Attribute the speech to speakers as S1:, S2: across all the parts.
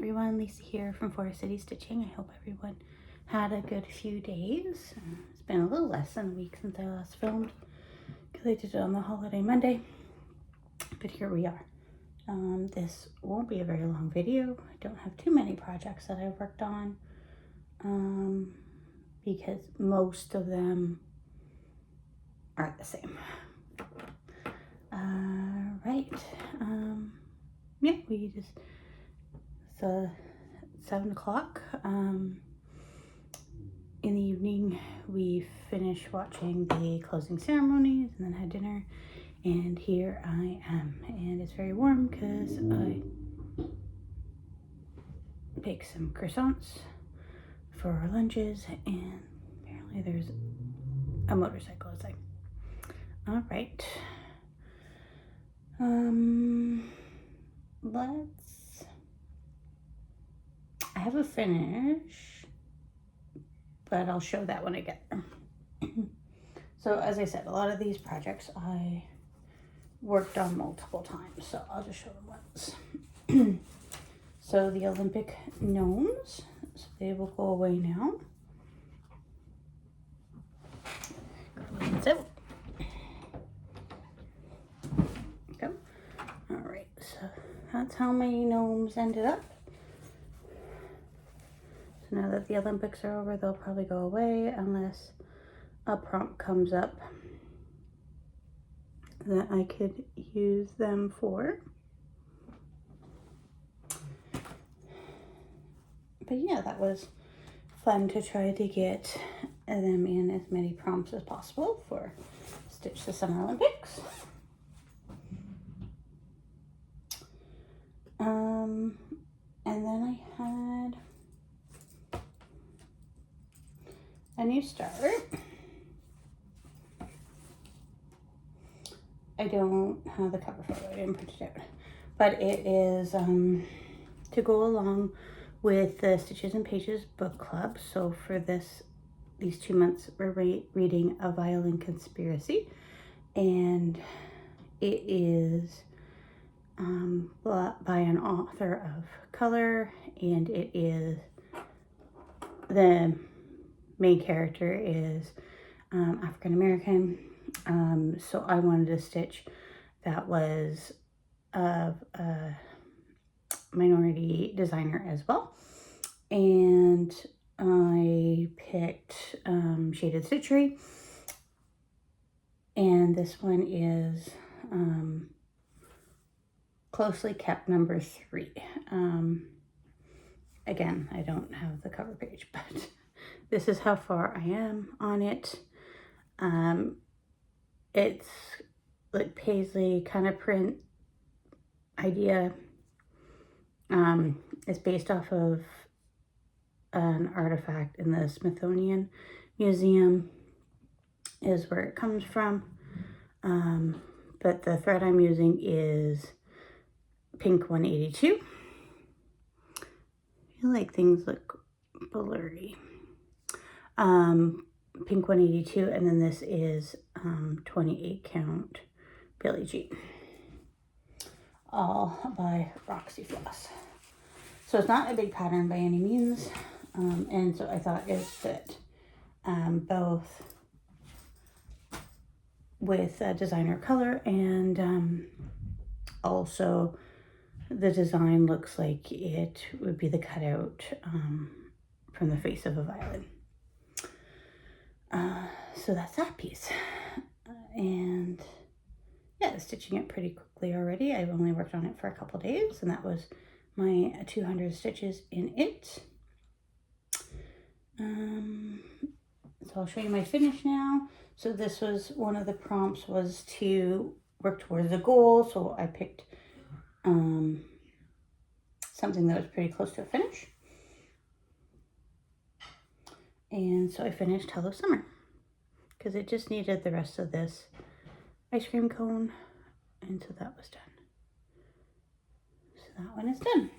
S1: everyone, Lisa here from Forest City Stitching. I hope everyone had a good few days. It's been a little less than a week since I last filmed because I did it on the holiday Monday, but here we are. This won't be a very long video. I don't have too many projects that I've worked on because most of them are the same. Yeah, it's 7 o'clock in the evening. We finished watching the closing ceremonies and then had dinner, and here I am, and it's very warm because I baked some croissants for our lunches, and apparently there's a motorcycle outside. All right. I have a finish, but I'll show that when I get there. So as I said, a lot of these projects I worked on multiple times, so I'll just show them once. So the Olympic gnomes, so they will go away now. So, go. All right, so that's how my gnomes ended up. So now that the Olympics are over, they'll probably go away unless a prompt comes up that I could use them for. But yeah, that was fun to try to get them in as many prompts as possible for Stitch the Summer Olympics. And then I had a new start. I don't have the cover photo, I didn't print it out, but it is to go along with the Stitches and Pages book club. So for these 2 months, we're reading A Violin Conspiracy, and it is by an author of color, and it is, the main character is African American. So I wanted a stitch that was of a minority designer as well, and I picked Shaded Stitchery, and this one is Closely Kept number 3. Again, I don't have the cover page, but this is how far I am on it. It's like paisley kind of print idea. It's based off of an artifact in the Smithsonian Museum is where it comes from. But the thread I'm using is Pink 182. I feel like things look blurry. Pink 182, and then this is 28 count Billie Jean, all by Roxy Floss. So it's not a big pattern by any means, and so I thought it fit both with designer color, and also the design looks like it would be the cutout from the face of a violin. So that's that piece. And yeah, stitching it pretty quickly already. I've only worked on it for a couple days, and that was my 200 stitches in it. So I'll show you my finish now. So this was one of the prompts, was to work towards a goal. So I picked something that was pretty close to a finish. And so I finished Hello Summer because it just needed the rest of this ice cream cone, and so that was done. So that one is done.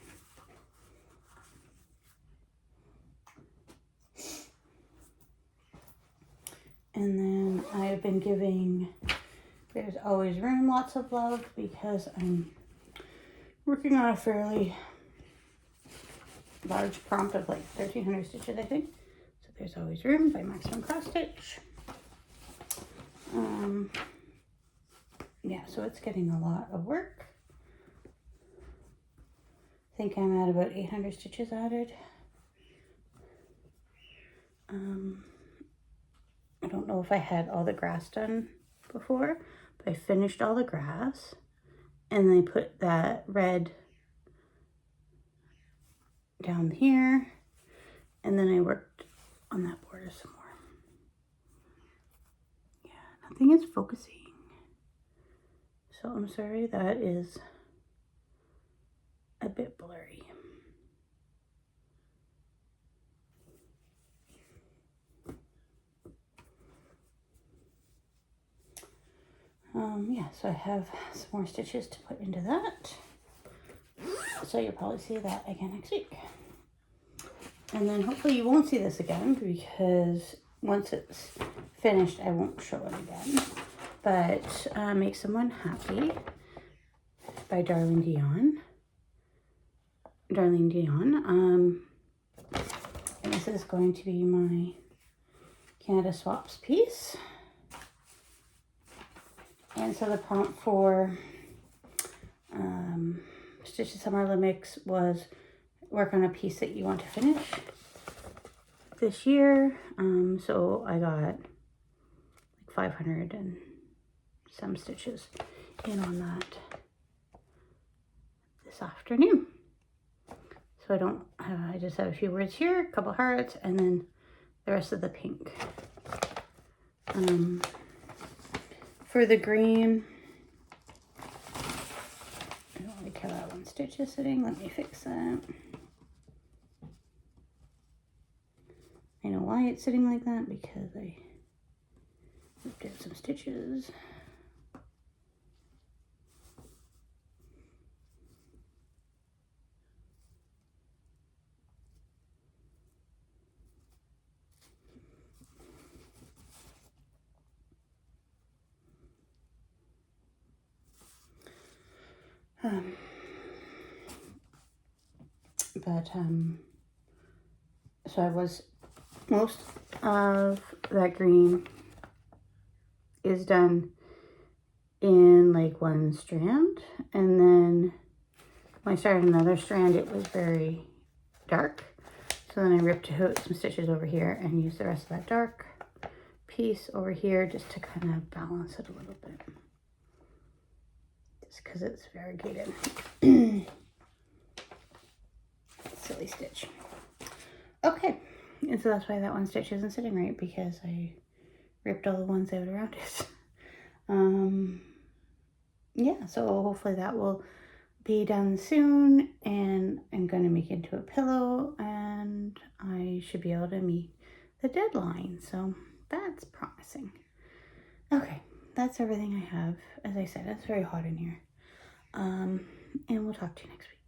S1: And then I've been giving There's Always Room lots of love because I'm working on a fairly large prompt of like 1,300 stitches, I think. So there's always room by Maximum Cross Stitch. Yeah, so it's getting a lot of work. I think I'm at about 800 stitches added. I don't know if I had all the grass done before, but I finished all the grass and I put that red down here, and then I worked on that border some more. Yeah, nothing is focusing. So I'm sorry, that is a bit blurry. Yeah, so I have some more stitches to put into that. So you'll probably see that again next week. And then hopefully you won't see this again, because once it's finished, I won't show it again. But Make Someone Happy by Darlene Dion. And this is going to be my Canada Swaps piece. And so the prompt for Stitch the Summer Limits was work on a piece that you want to finish this year. So I got like 500 and some stitches in on that this afternoon. So I just have a few words here, a couple hearts, and then the rest of the pink. For the green, I don't like how that one stitch is sitting. Let me fix that. I know why it's sitting like that, because I ripped out some stitches. So most of that green is done in like one strand, and then when I started another strand, it was very dark. So then I ripped out some stitches over here and used the rest of that dark piece over here just to kind of balance it a little bit. Just because it's variegated. Silly stitch. Okay, and so that's why that one stitch isn't sitting right, because I ripped all the ones out around it. Yeah, so hopefully that will be done soon, and I'm going to make it into a pillow, and I should be able to meet the deadline, so that's promising. Okay, that's everything I have. As I said, it's very hot in here, and we'll talk to you next week.